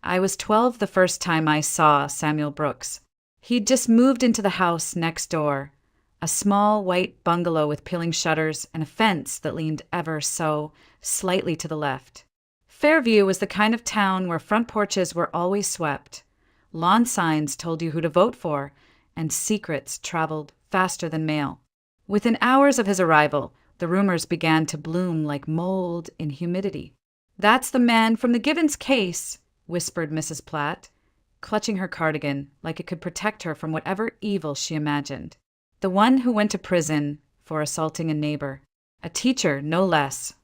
I was 12 the first time I saw Samuel Brooks. He'd just moved into the house next door, a small white bungalow with peeling shutters and a fence that leaned ever so slightly to the left. Fairview was the kind of town where front porches were always swept, lawn signs told you who to vote for, and secrets traveled faster than mail. Within hours of his arrival, the rumors began to bloom like mold in humidity. "That's the man from the Gibbons case," whispered Mrs. Platt, clutching her cardigan like it could protect her from whatever evil she imagined. "The one who went to prison for assaulting a neighbor. A teacher, no less."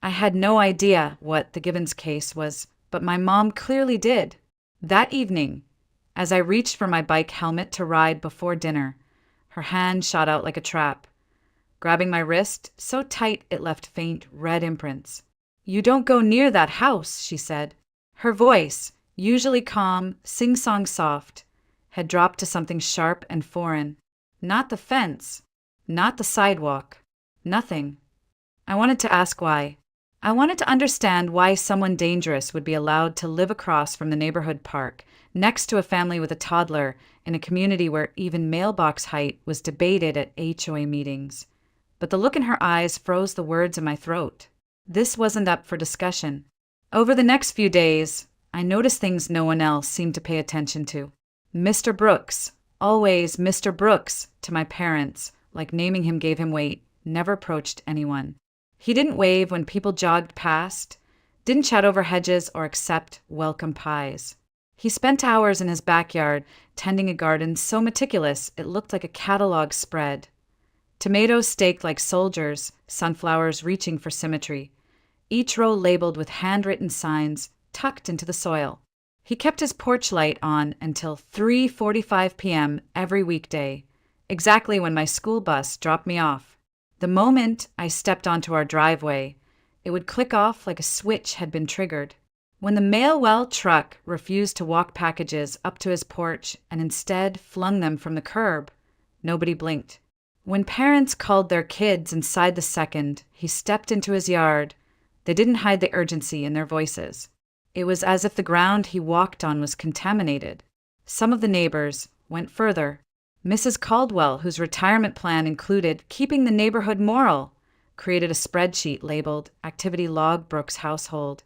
I had no idea what the Gibbons case was, but my mom clearly did. That evening, as I reached for my bike helmet to ride before dinner, her hand shot out like a trap, grabbing my wrist so tight it left faint red imprints. "You don't go near that house," she said. Her voice, usually calm, sing-song soft, had dropped to something sharp and foreign. Not the fence, not the sidewalk, nothing. I wanted to ask why. I wanted to understand why someone dangerous would be allowed to live across from the neighborhood park, next to a family with a toddler, in a community where even mailbox height was debated at HOA meetings. But the look in her eyes froze the words in my throat. This wasn't up for discussion. Over the next few days, I noticed things no one else seemed to pay attention to. Mr. Brooks, always Mr. Brooks to my parents, like naming him gave him weight, never approached anyone. He didn't wave when people jogged past, didn't chat over hedges or accept welcome pies. He spent hours in his backyard tending a garden so meticulous it looked like a catalog spread. Tomatoes staked like soldiers, sunflowers reaching for symmetry, each row labeled with handwritten signs tucked into the soil. He kept his porch light on until 3:45 p.m. every weekday, exactly when my school bus dropped me off. The moment I stepped onto our driveway, it would click off like a switch had been triggered. When the mail-well truck refused to walk packages up to his porch and instead flung them from the curb, nobody blinked. When parents called their kids inside the second he stepped into his yard, they didn't hide the urgency in their voices. It was as if the ground he walked on was contaminated. Some of the neighbors went further. Mrs. Caldwell, whose retirement plan included keeping the neighborhood moral, created a spreadsheet labeled Activity Log Brooks Household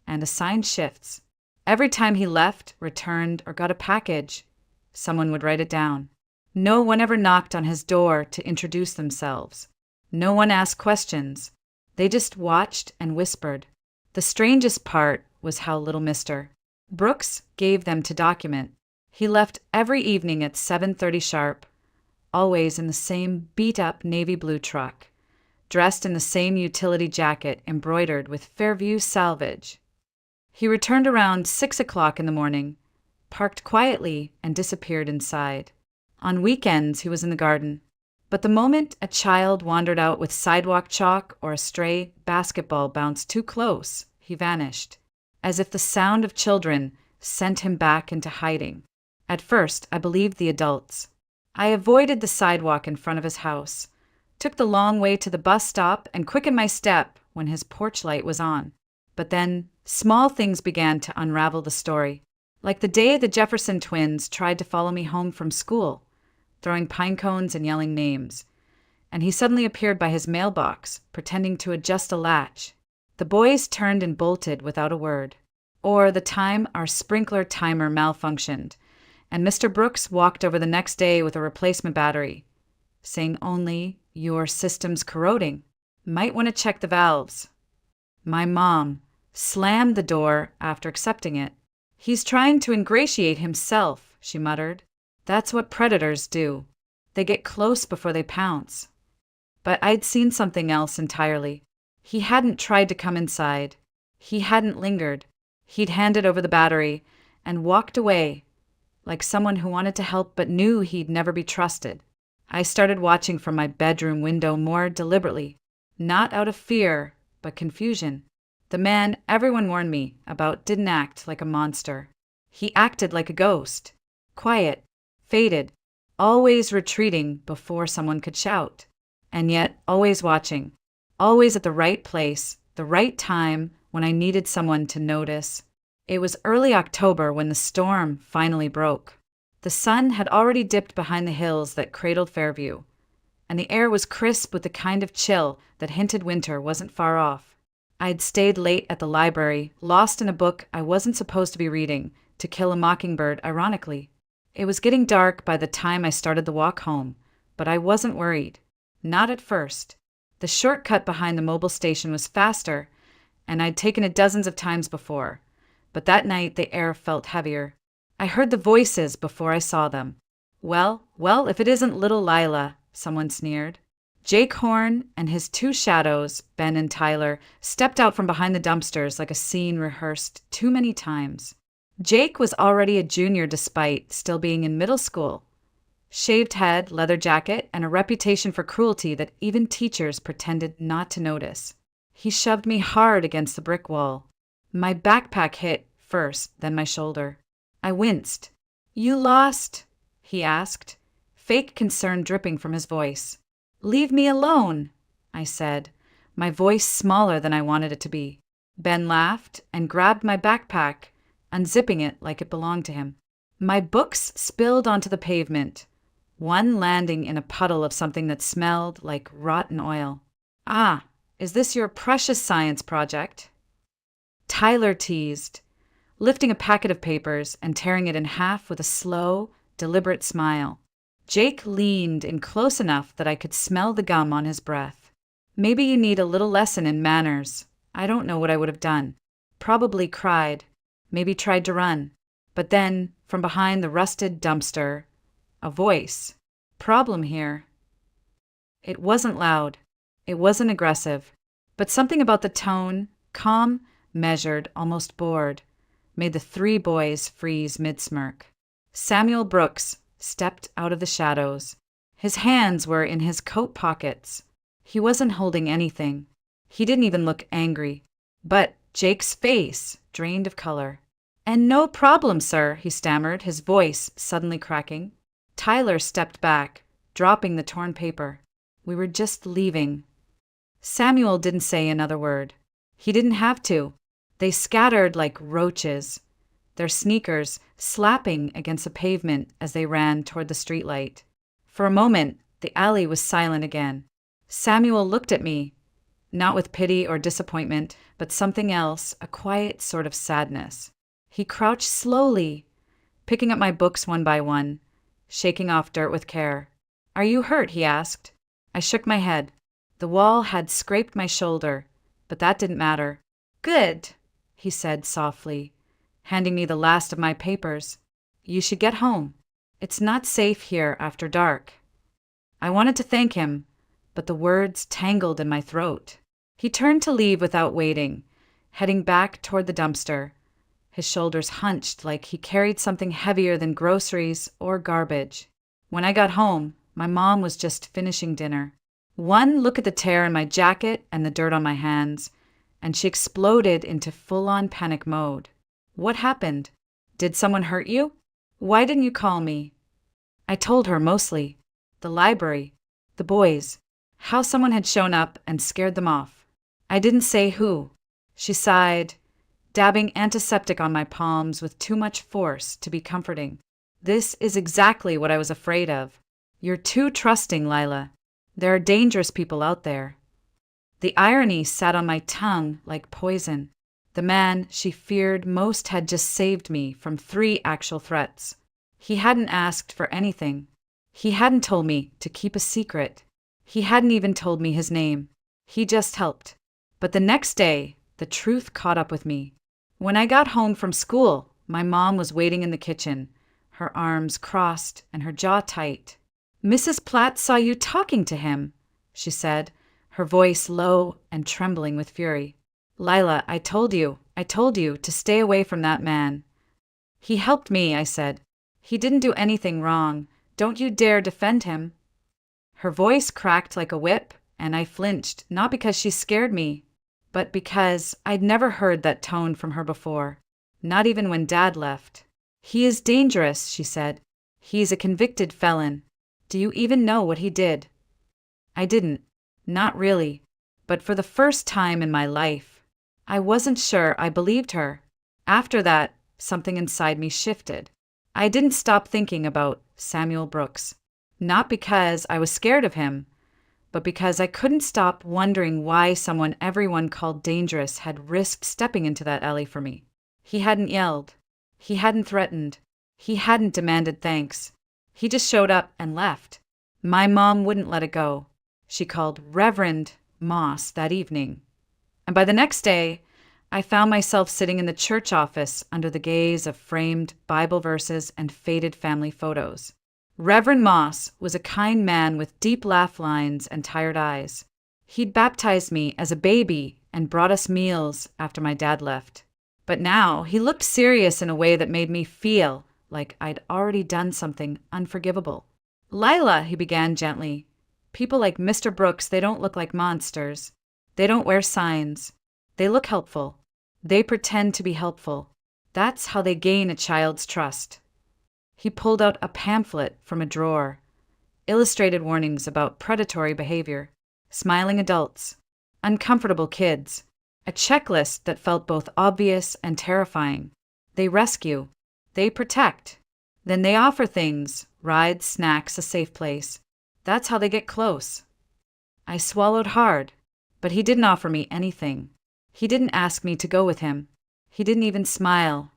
and assigned shifts. Every time he left, returned, or got a package, someone would write it down. No one ever knocked on his door to introduce themselves. No one asked questions. They just watched and whispered. The strangest part was how little Mr. Brooks gave them to document. He left every evening at 7:30 sharp, always in the same beat-up navy blue truck, dressed in the same utility jacket embroidered with Fairview salvage. He returned around 6 o'clock in the morning, parked quietly, and disappeared inside. On weekends, he was in the garden. But the moment a child wandered out with sidewalk chalk or a stray basketball bounced too close, he vanished, as if the sound of children sent him back into hiding. At first, I believed the adults. I avoided the sidewalk in front of his house, took the long way to the bus stop, and quickened my step when his porch light was on. But then, small things began to unravel the story. Like the day the Jefferson twins tried to follow me home from school, throwing pine cones and yelling names, and he suddenly appeared by his mailbox, pretending to adjust a latch. The boys turned and bolted without a word. Or the time our sprinkler timer malfunctioned, and Mr. Brooks walked over the next day with a replacement battery, saying only, "Your system's corroding. Might want to check the valves." My mom slammed the door after accepting it. "He's trying to ingratiate himself," she muttered. "That's what predators do. They get close before they pounce." But I'd seen something else entirely. He hadn't tried to come inside. He hadn't lingered. He'd handed over the battery and walked away, like someone who wanted to help but knew he'd never be trusted. I started watching from my bedroom window more deliberately, not out of fear, but confusion. The man everyone warned me about didn't act like a monster. He acted like a ghost. Quiet, faded, always retreating before someone could shout. And yet always watching, always at the right place, the right time when I needed someone to notice. It was early October when the storm finally broke. The sun had already dipped behind the hills that cradled Fairview, and the air was crisp with the kind of chill that hinted winter wasn't far off. I'd stayed late at the library, lost in a book I wasn't supposed to be reading, To Kill a Mockingbird, ironically. It was getting dark by the time I started the walk home, but I wasn't worried. Not at first. The shortcut behind the mobile station was faster, and I'd taken it dozens of times before. But that night the air felt heavier. I heard the voices before I saw them. Well, if it isn't little Lila, someone sneered. Jake Horn and his two shadows, Ben and Tyler, stepped out from behind the dumpsters like a scene rehearsed too many times. Jake was already a junior despite still being in middle school. Shaved head, leather jacket, and a reputation for cruelty that even teachers pretended not to notice. He shoved me hard against the brick wall. My backpack hit first, then my shoulder. I winced. "You lost?" he asked, fake concern dripping from his voice. "Leave me alone," I said, my voice smaller than I wanted it to be. Ben laughed and grabbed my backpack, unzipping it like it belonged to him. My books spilled onto the pavement, one landing in a puddle of something that smelled like rotten oil. "Ah, is this your precious science project?" Tyler teased, lifting a packet of papers and tearing it in half with a slow, deliberate smile. Jake leaned in close enough that I could smell the gum on his breath. "Maybe you need a little lesson in manners." I don't know what I would have done. Probably cried, maybe tried to run. But then, from behind the rusted dumpster, a voice. "Problem here." It wasn't loud. It wasn't aggressive. But something about the tone, calm, measured, almost bored, made the three boys freeze mid-smirk. Samuel Brooks stepped out of the shadows. His hands were in his coat pockets. He wasn't holding anything. He didn't even look angry. But Jake's face drained of color. "And no problem, sir," he stammered, his voice suddenly cracking. Tyler stepped back, dropping the torn paper. "We were just leaving." Samuel didn't say another word. He didn't have to. They scattered like roaches, their sneakers slapping against the pavement as they ran toward the streetlight. For a moment, the alley was silent again. Samuel looked at me, not with pity or disappointment, but something else, a quiet sort of sadness. He crouched slowly, picking up my books one by one, shaking off dirt with care. "Are you hurt?" he asked. I shook my head. The wall had scraped my shoulder, but that didn't matter. "Good," he said softly, handing me the last of my papers. "You should get home. It's not safe here after dark." I wanted to thank him, but the words tangled in my throat. He turned to leave without waiting, heading back toward the dumpster, his shoulders hunched like he carried something heavier than groceries or garbage. When I got home, my mom was just finishing dinner. One look at the tear in my jacket and the dirt on my hands, and she exploded into full-on panic mode. "What happened? Did someone hurt you? Why didn't you call me?" I told her mostly. The library, the boys, how someone had shown up and scared them off. I didn't say who. She sighed, dabbing antiseptic on my palms with too much force to be comforting. "This is exactly what I was afraid of. You're too trusting, Lila. There are dangerous people out there." The irony sat on my tongue like poison. The man she feared most had just saved me from 3 actual threats. He hadn't asked for anything. He hadn't told me to keep a secret. He hadn't even told me his name. He just helped. But the next day, the truth caught up with me. When I got home from school, my mom was waiting in the kitchen, her arms crossed and her jaw tight. "Mrs. Platt saw you talking to him," she said, her voice low and trembling with fury. "Lila, I told you to stay away from that man." "He helped me," I said. "He didn't do anything wrong. Don't you dare defend him." Her voice cracked like a whip, and I flinched, not because she scared me, but because I'd never heard that tone from her before, not even when Dad left. "He is dangerous," she said. "He's a convicted felon. Do you even know what he did?" I didn't. Not really. But for the first time in my life, I wasn't sure I believed her. After that, something inside me shifted. I didn't stop thinking about Samuel Brooks. Not because I was scared of him, but because I couldn't stop wondering why someone everyone called dangerous had risked stepping into that alley for me. He hadn't yelled. He hadn't threatened. He hadn't demanded thanks. He just showed up and left. My mom wouldn't let it go. She called Reverend Moss that evening. And by the next day, I found myself sitting in the church office under the gaze of framed Bible verses and faded family photos. Reverend Moss was a kind man with deep laugh lines and tired eyes. He'd baptized me as a baby and brought us meals after my dad left. But now he looked serious in a way that made me feel like I'd already done something unforgivable. "Lila," he began gently, "people like Mr. Brooks, they don't look like monsters. They don't wear signs. They look helpful. They pretend to be helpful. That's how they gain a child's trust." He pulled out a pamphlet from a drawer, illustrated warnings about predatory behavior, smiling adults, uncomfortable kids, a checklist that felt both obvious and terrifying. They rescue. They protect. Then they offer things, rides, snacks, a safe place. That's how they get close. I swallowed hard, but he didn't offer me anything. He didn't ask me to go with him. He didn't even smile.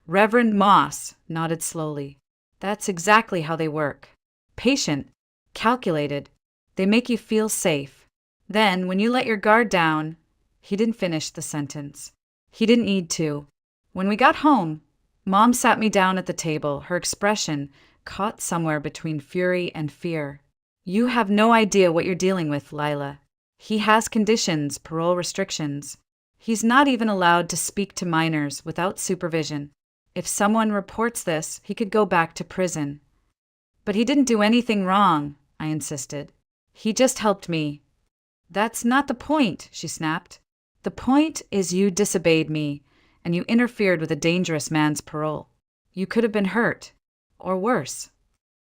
Reverend Moss nodded slowly. "That's exactly how they work. Patient, calculated. They make you feel safe. Then, when you let your guard down..." He didn't finish the sentence. He didn't need to. When we got home, Mom sat me down at the table, her expression caught somewhere between fury and fear. "You have no idea what you're dealing with, Lila. He has conditions, parole restrictions. He's not even allowed to speak to minors without supervision. If someone reports this, he could go back to prison." "But he didn't do anything wrong," I insisted. "He just helped me." "That's not the point," she snapped. "The point is you disobeyed me, and you interfered with a dangerous man's parole. You could have been hurt. Or worse."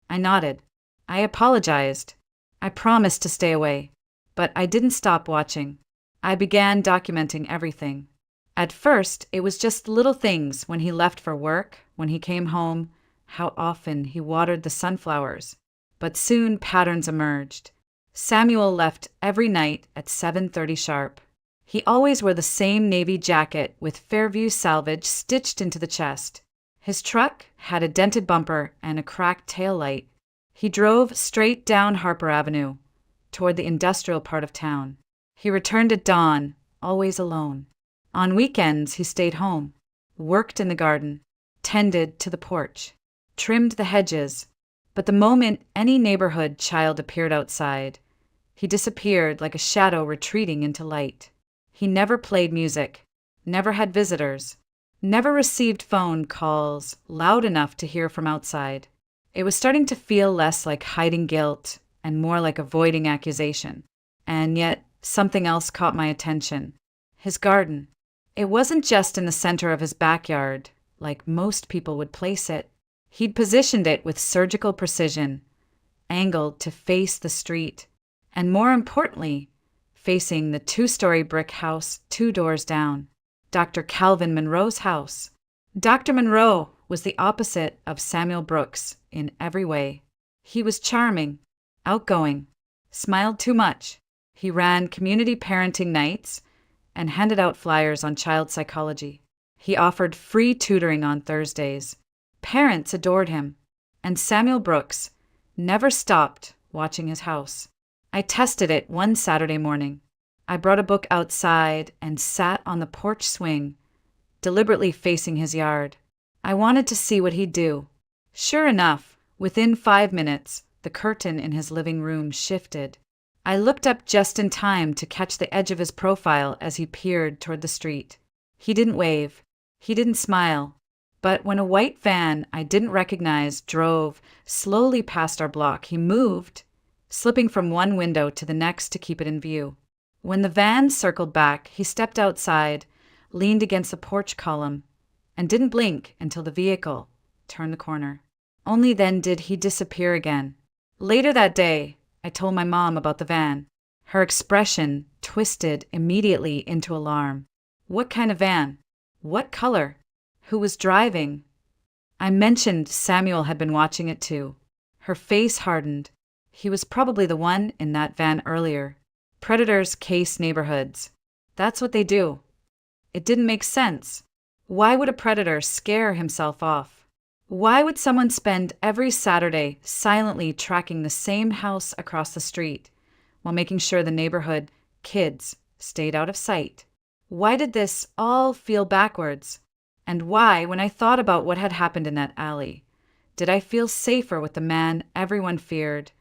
I nodded. I apologized. I promised to stay away. But I didn't stop watching. I began documenting everything. At first, it was just little things: when he left for work, when he came home, how often he watered the sunflowers. But soon patterns emerged. Samuel left every night at 7:30 sharp. He always wore the same navy jacket with Fairview salvage stitched into the chest. His truck had a dented bumper and a cracked tail light. He drove straight down Harper Avenue, toward the industrial part of town. He returned at dawn, always alone. On weekends, he stayed home, worked in the garden, tended to the porch, trimmed the hedges. But the moment any neighborhood child appeared outside, he disappeared like a shadow retreating into light. He never played music, never had visitors, never received phone calls loud enough to hear from outside. It was starting to feel less like hiding guilt and more like avoiding accusation. And yet, something else caught my attention. His garden. It wasn't just in the center of his backyard, like most people would place it. He'd positioned it with surgical precision, angled to face the street, and more importantly, facing the 2-story brick house 2 doors down, Dr. Calvin Monroe's house. Dr. Monroe was the opposite of Samuel Brooks in every way. He was charming, outgoing, smiled too much. He ran community parenting nights and handed out flyers on child psychology. He offered free tutoring on Thursdays. Parents adored him, and Samuel Brooks never stopped watching his house. I tested it one Saturday morning. I brought a book outside and sat on the porch swing, deliberately facing his yard. I wanted to see what he'd do. Sure enough, within 5 minutes, the curtain in his living room shifted. I looked up just in time to catch the edge of his profile as he peered toward the street. He didn't wave. He didn't smile. But when a white van I didn't recognize drove slowly past our block, he moved, slipping from one window to the next to keep it in view. When the van circled back, he stepped outside, leaned against the porch column, and didn't blink until the vehicle turned the corner. Only then did he disappear again. Later that day, I told my mom about the van. Her expression twisted immediately into alarm. "What kind of van?" What color? Who was driving? I mentioned Samuel had been watching it too. Her face hardened. He was probably the one in that van earlier. Predators case neighborhoods. That's what they do. It didn't make sense. Why would a predator scare himself off? Why would someone spend every Saturday silently tracking the same house across the street while making sure the neighborhood kids stayed out of sight? Why did this all feel backwards? And why, when I thought about what had happened in that alley, did I feel safer with the man everyone feared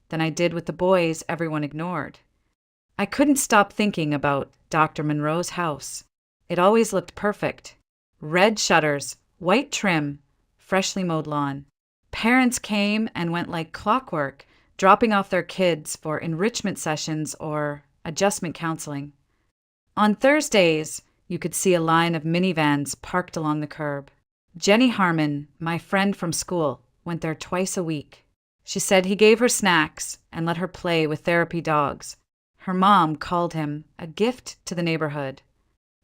than I did with the boys everyone ignored? I couldn't stop thinking about Dr. Monroe's house. It always looked perfect. Red shutters, white trim, freshly mowed lawn. Parents came and went like clockwork, dropping off their kids for enrichment sessions or adjustment counseling. On Thursdays, you could see a line of minivans parked along the curb. Jenny Harmon, my friend from school, went there twice a week. She said he gave her snacks and let her play with therapy dogs. Her mom called him a gift to the neighborhood.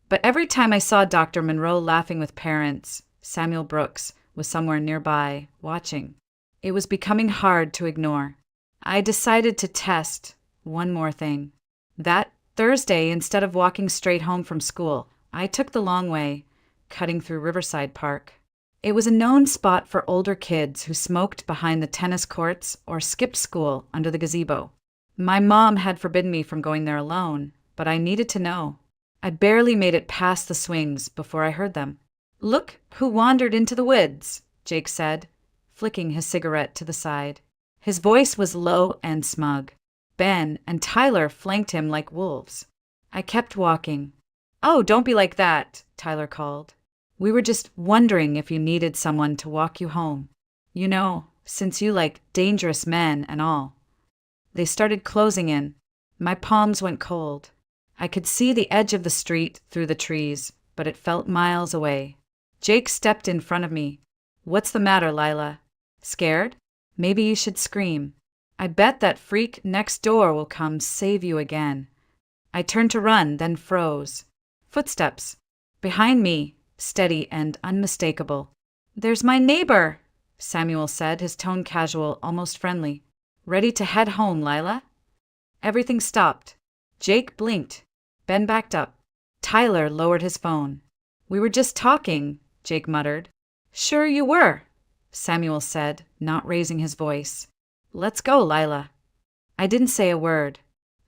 But every time I saw Dr. Monroe laughing with parents, Samuel Brooks was somewhere nearby, watching. It was becoming hard to ignore. I decided to test one more thing. That Thursday, instead of walking straight home from school, I took the long way, cutting through Riverside Park. It was a known spot for older kids who smoked behind the tennis courts or skipped school under the gazebo. My mom had forbidden me from going there alone, but I needed to know. I barely made it past the swings before I heard them. "Look who wandered into the woods," Jake said, flicking his cigarette to the side. His voice was low and smug. Ben and Tyler flanked him like wolves. I kept walking. "Oh, don't be like that," Tyler called. "We were just wondering if you needed someone to walk you home. You know, since you like dangerous men and all." They started closing in. My palms went cold. I could see the edge of the street through the trees, but it felt miles away. Jake stepped in front of me. "What's the matter, Lila? Scared? Maybe you should scream. I bet that freak next door will come save you again." I turned to run, then froze. Footsteps. Behind me, steady and unmistakable. "There's my neighbor," Samuel said, his tone casual, almost friendly. "Ready to head home, Lila?" Everything stopped. Jake blinked. Ben backed up. Tyler lowered his phone. "We were just talking," Jake muttered. "Sure you were," Samuel said, not raising his voice. "Let's go, Lila." I didn't say a word.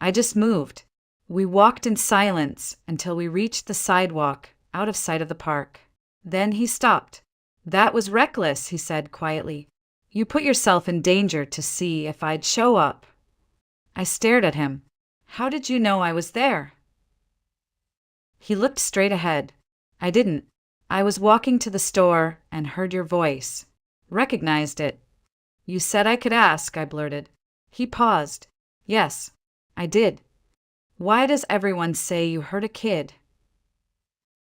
I just moved. We walked in silence until we reached the sidewalk, out of sight of the park. Then he stopped. "That was reckless," he said quietly. "You put yourself in danger to see if I'd show up." I stared at him. "How did you know I was there?" He looked straight ahead. I didn't. "I was walking to the store and heard your voice. Recognized it." "You said I could ask," I blurted. He paused. "Yes, I did. Why does everyone say you hurt a kid?"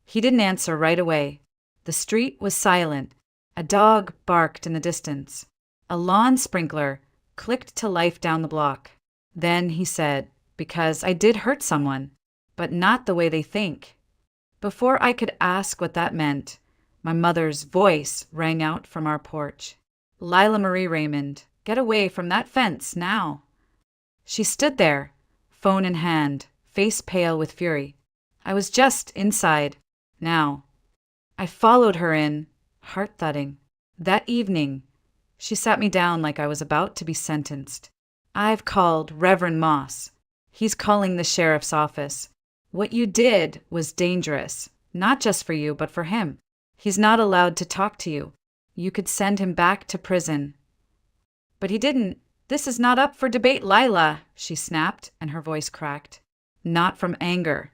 He didn't answer right away. The street was silent. A dog barked in the distance. A lawn sprinkler clicked to life down the block. Then he said, "Because I did hurt someone, but not the way they think." Before I could ask what that meant, my mother's voice rang out from our porch. "Lila Marie Raymond, get away from that fence now." She stood there, phone in hand, face pale with fury. I was just inside, now. I followed her in, heart thudding. That evening, she sat me down like I was about to be sentenced. "I've called Reverend Moss. He's calling the sheriff's office. What you did was dangerous, not just for you, but for him. He's not allowed to talk to you. You could send him back to prison." "But he didn't. This is not up for debate, Lila," she snapped, and her voice cracked. Not from anger,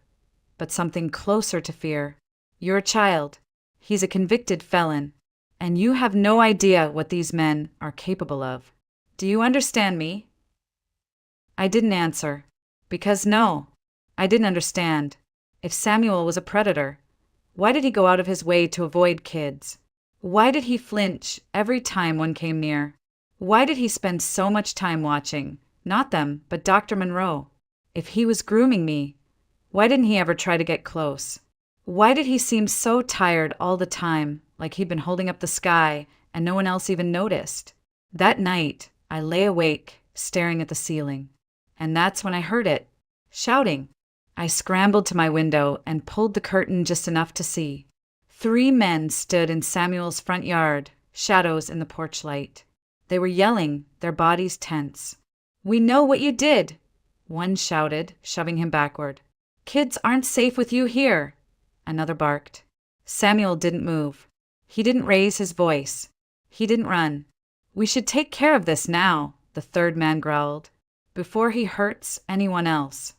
but something closer to fear. "You're a child. He's a convicted felon, and you have no idea what these men are capable of. Do you understand me?" I didn't answer, because no, I didn't understand. If Samuel was a predator, why did he go out of his way to avoid kids? Why did he flinch every time one came near? Why did he spend so much time watching, not them, but Dr. Monroe? If he was grooming me, why didn't he ever try to get close? Why did he seem so tired all the time, like he'd been holding up the sky and no one else even noticed? That night, I lay awake, staring at the ceiling. And that's when I heard it, shouting. I scrambled to my window and pulled the curtain just enough to see. 3 men stood in Samuel's front yard, shadows in the porch light. They were yelling, their bodies tense. "We know what you did!" one shouted, shoving him backward. "Kids aren't safe with you here!" Another barked. Samuel didn't move. He didn't raise his voice. He didn't run. "We should take care of this now," the third man growled, "before he hurts anyone else."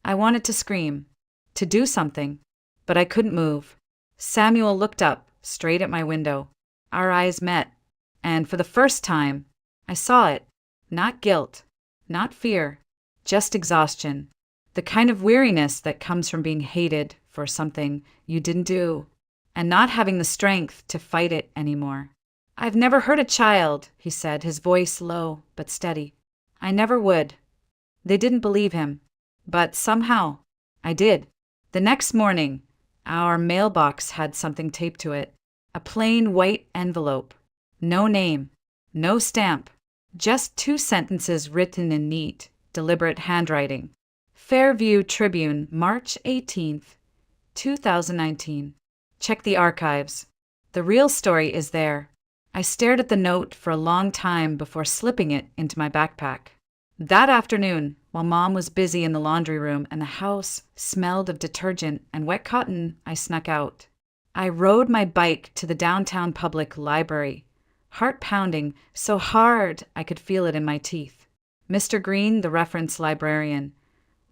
I wanted to scream, to do something, but I couldn't move. Samuel looked up, straight at my window. Our eyes met, and for the first time, I saw it. Not guilt, not fear, just exhaustion. The kind of weariness that comes from being hated for something you didn't do, and not having the strength to fight it anymore. "I've never hurt a child," he said, his voice low but steady. "I never would." They didn't believe him, but somehow I did. The next morning, our mailbox had something taped to it. A plain white envelope. No name, no stamp, just 2 sentences written in neat, deliberate handwriting. Fairview Tribune, March 18th, 2019. Check the archives. The real story is there. I stared at the note for a long time before slipping it into my backpack. That afternoon, while Mom was busy in the laundry room and the house smelled of detergent and wet cotton, I snuck out. I rode my bike to the downtown public library, heart pounding so hard I could feel it in my teeth. Mr. Green, the reference librarian,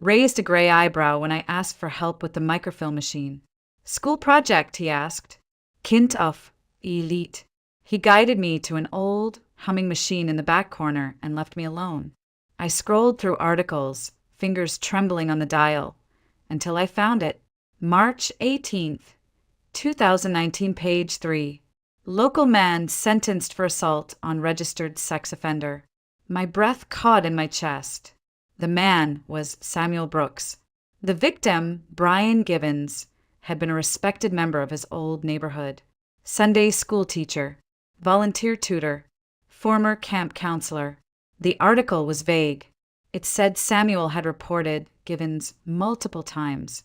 raised a gray eyebrow when I asked for help with the microfilm machine. "School project," he asked. "Kind of elite." He guided me to an old, humming machine in the back corner and left me alone. I scrolled through articles, fingers trembling on the dial, until I found it. March 18th, 2019, page 3. Local man sentenced for assault on registered sex offender. My breath caught in my chest. The man was Samuel Brooks. The victim, Brian Givens, had been a respected member of his old neighborhood. Sunday school teacher, volunteer tutor, former camp counselor. The article was vague. It said Samuel had reported Givens multiple times,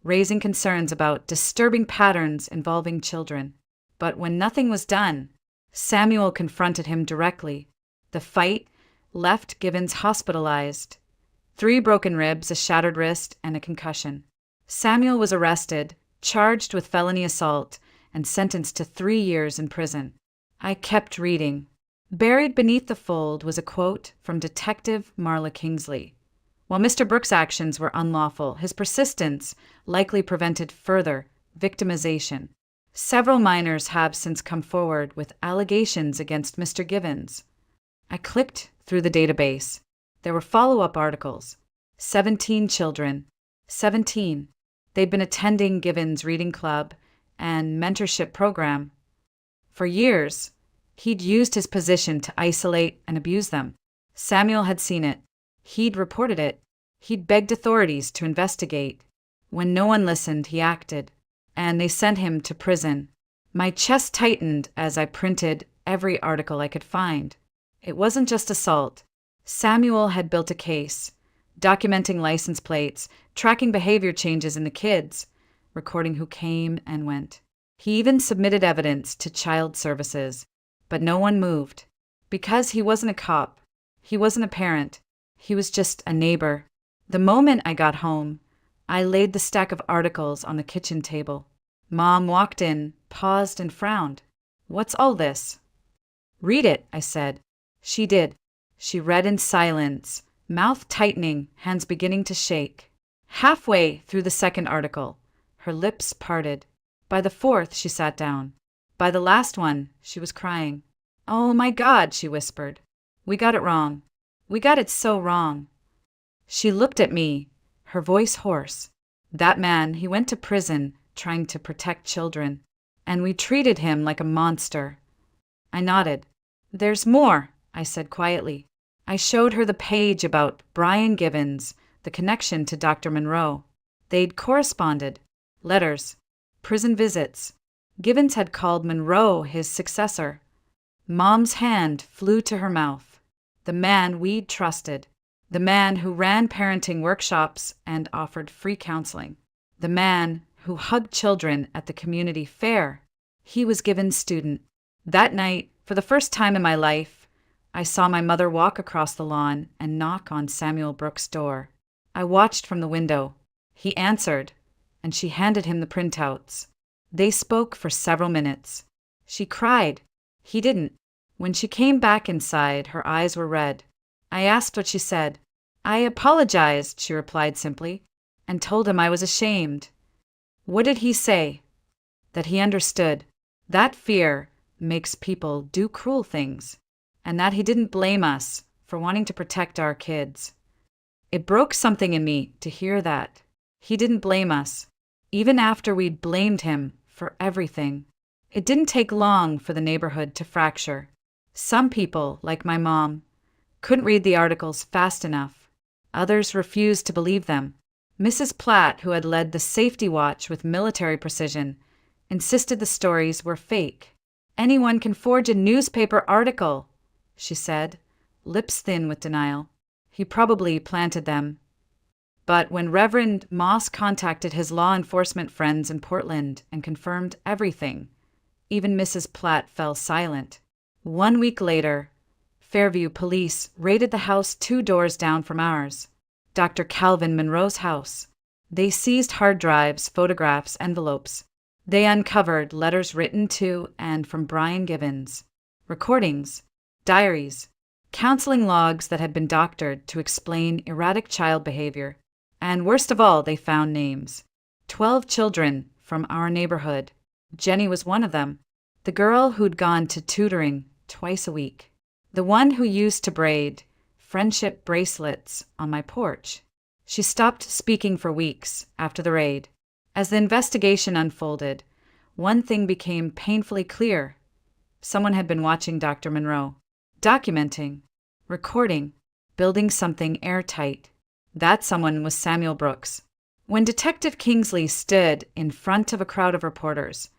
raising concerns about disturbing patterns involving children. But when nothing was done, Samuel confronted him directly. The fight left Givens hospitalized. 3 broken ribs, a shattered wrist, and a concussion. Samuel was arrested, charged with felony assault, and sentenced to 3 years in prison. I kept reading. Buried beneath the fold was a quote from Detective Marla Kingsley. While Mr. Brooks' actions were unlawful, his persistence likely prevented further victimization. Several minors have since come forward with allegations against Mr. Givens. I clicked through the database. There were follow-up articles. 17 children. 17. They'd been attending Givens' reading club and mentorship program. For years, he'd used his position to isolate and abuse them. Samuel had seen it. He'd reported it. He'd begged authorities to investigate. When no one listened, he acted, and they sent him to prison. My chest tightened as I printed every article I could find. It wasn't just assault. Samuel had built a case, documenting license plates, tracking behavior changes in the kids, recording who came and went. He even submitted evidence to child services, but no one moved. Because he wasn't a cop, he wasn't a parent, he was just a neighbor. The moment I got home, I laid the stack of articles on the kitchen table. Mom walked in, paused, and frowned. "What's all this?" "Read it," I said. She did. She read in silence, mouth tightening, hands beginning to shake. Halfway through the second article, her lips parted. By the 4th, she sat down. By the last one, she was crying. "Oh my God," she whispered. "We got it wrong. We got it so wrong." She looked at me, her voice hoarse. "That man, he went to prison trying to protect children, and we treated him like a monster." I nodded. "There's more," I said quietly. I showed her the page about Brian Givens, the connection to Dr. Monroe. They'd corresponded. Letters. prison visits. Gibbons had called Monroe his successor. Mom's hand flew to her mouth. The man we'd trusted. The man who ran parenting workshops and offered free counseling. The man who hugged children at the community fair. He was Gibbons' student. That night, for the first time in my life, I saw my mother walk across the lawn and knock on Samuel Brooks' door. I watched from the window. He answered, and she handed him the printouts. They spoke for several minutes. She cried. He didn't. When she came back inside, her eyes were red. I asked what she said. I apologized, she replied simply, and told him I was ashamed. What did he say? That he understood. That fear makes people do cruel things, and that he didn't blame us for wanting to protect our kids. It broke something in me to hear that. He didn't blame us, even after we'd blamed him for everything. It didn't take long for the neighborhood to fracture. Some people, like my mom, couldn't read the articles fast enough. Others refused to believe them. Mrs. Platt, who had led the safety watch with military precision, insisted the stories were fake. Anyone can forge a newspaper article, she said, lips thin with denial. He probably planted them. But when Reverend Moss contacted his law enforcement friends in Portland and confirmed everything, even Mrs. Platt fell silent. 1 week later, Fairview police raided the house 2 doors down from ours, Dr. Calvin Monroe's house. They seized hard drives, photographs, envelopes. They uncovered letters written to and from Brian Gibbons, recordings, diaries, counseling logs that had been doctored to explain erratic child behavior. And worst of all, they found names. 12 children from our neighborhood. Jenny was one of them, the girl who'd gone to tutoring twice a week, the one who used to braid friendship bracelets on my porch. She stopped speaking for weeks after the raid. As the investigation unfolded, one thing became painfully clear. Someone had been watching Dr. Monroe, documenting, recording, building something airtight. That someone was Samuel Brooks. When Detective Kingsley stood in front of a crowd of reporters,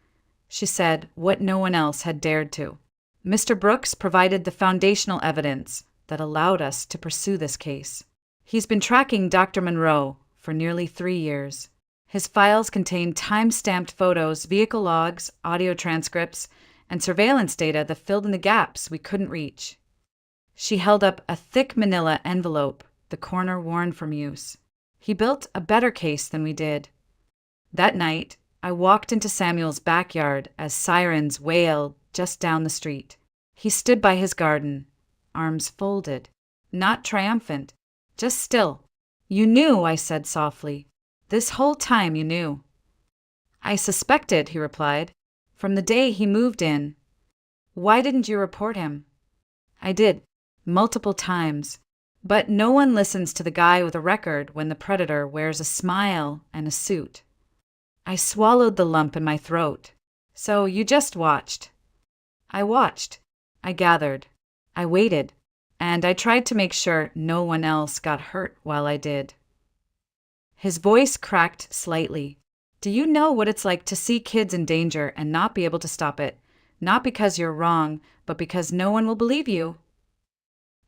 she said what no one else had dared to. Mr. Brooks provided the foundational evidence that allowed us to pursue this case. He's been tracking Dr. Monroe for nearly 3 years. His files contain time-stamped photos, vehicle logs, audio transcripts, and surveillance data that filled in the gaps we couldn't reach. She held up a thick manila envelope, the corner worn from use. He built a better case than we did. That night, I walked into Samuel's backyard as sirens wailed just down the street. He stood by his garden, arms folded, not triumphant, just still. You knew, I said softly. This whole time you knew. I suspected, he replied, from the day he moved in. Why didn't you report him? I did, multiple times. But no one listens to the guy with a record when the predator wears a smile and a suit. I swallowed the lump in my throat. So you just watched. I watched. I gathered. I waited. And I tried to make sure no one else got hurt while I did. His voice cracked slightly. Do you know what it's like to see kids in danger and not be able to stop it? Not because you're wrong, but because no one will believe you.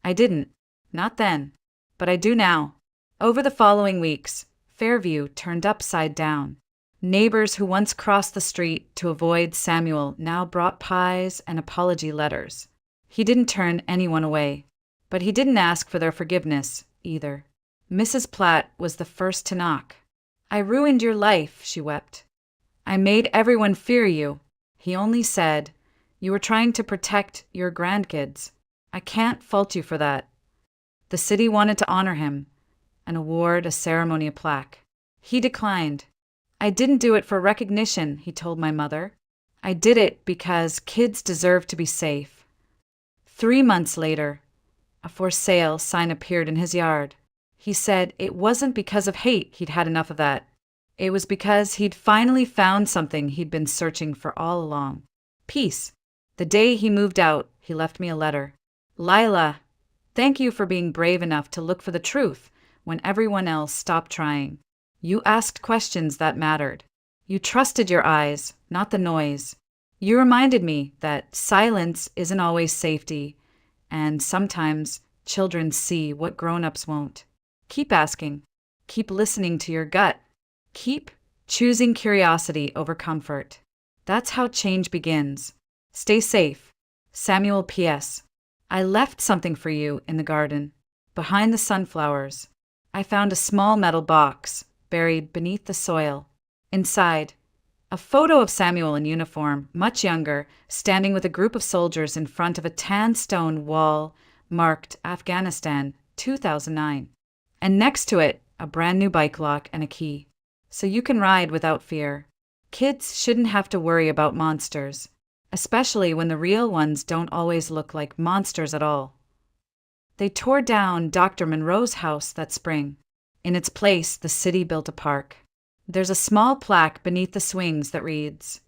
I didn't. Not then. But I do now. Over the following weeks, Fairview turned upside down. Neighbors who once crossed the street to avoid Samuel now brought pies and apology letters. He didn't turn anyone away, but he didn't ask for their forgiveness either. Mrs. Platt was the first to knock. I ruined your life, she wept. I made everyone fear you. He only said, you were trying to protect your grandkids. I can't fault you for that. The city wanted to honor him and award a ceremony, a plaque. He declined. I didn't do it for recognition, he told my mother. I did it because kids deserve to be safe. 3 months later, a for sale sign appeared in his yard. He said it wasn't because of hate he'd had enough of that. It was because he'd finally found something he'd been searching for all along. Peace. The day he moved out, he left me a letter. Lila, thank you for being brave enough to look for the truth when everyone else stopped trying. You asked questions that mattered. You trusted your eyes, not the noise. You reminded me that silence isn't always safety, and sometimes children see what grown-ups won't. Keep asking. Keep listening to your gut. Keep choosing curiosity over comfort. That's how change begins. Stay safe. Samuel P.S. I left something for you in the garden. Behind the sunflowers, I found a small metal box buried beneath the soil. Inside, a photo of Samuel in uniform, much younger, standing with a group of soldiers in front of a tan stone wall marked Afghanistan, 2009. And next to it, a brand new bike lock and a key. So you can ride without fear. Kids shouldn't have to worry about monsters, especially when the real ones don't always look like monsters at all. They tore down Dr. Monroe's house that spring. In its place, the city built a park. There's a small plaque beneath the swings that reads,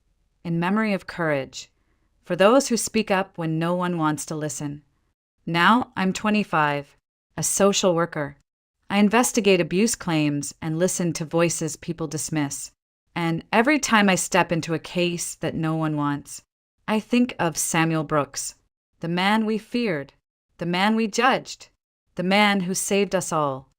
"In memory of courage, for those who speak up when no one wants to listen." Now I'm 25, a social worker. I investigate abuse claims and listen to voices people dismiss. And every time I step into a case that no one wants, I think of Samuel Brooks, the man we feared, the man we judged, the man who saved us all.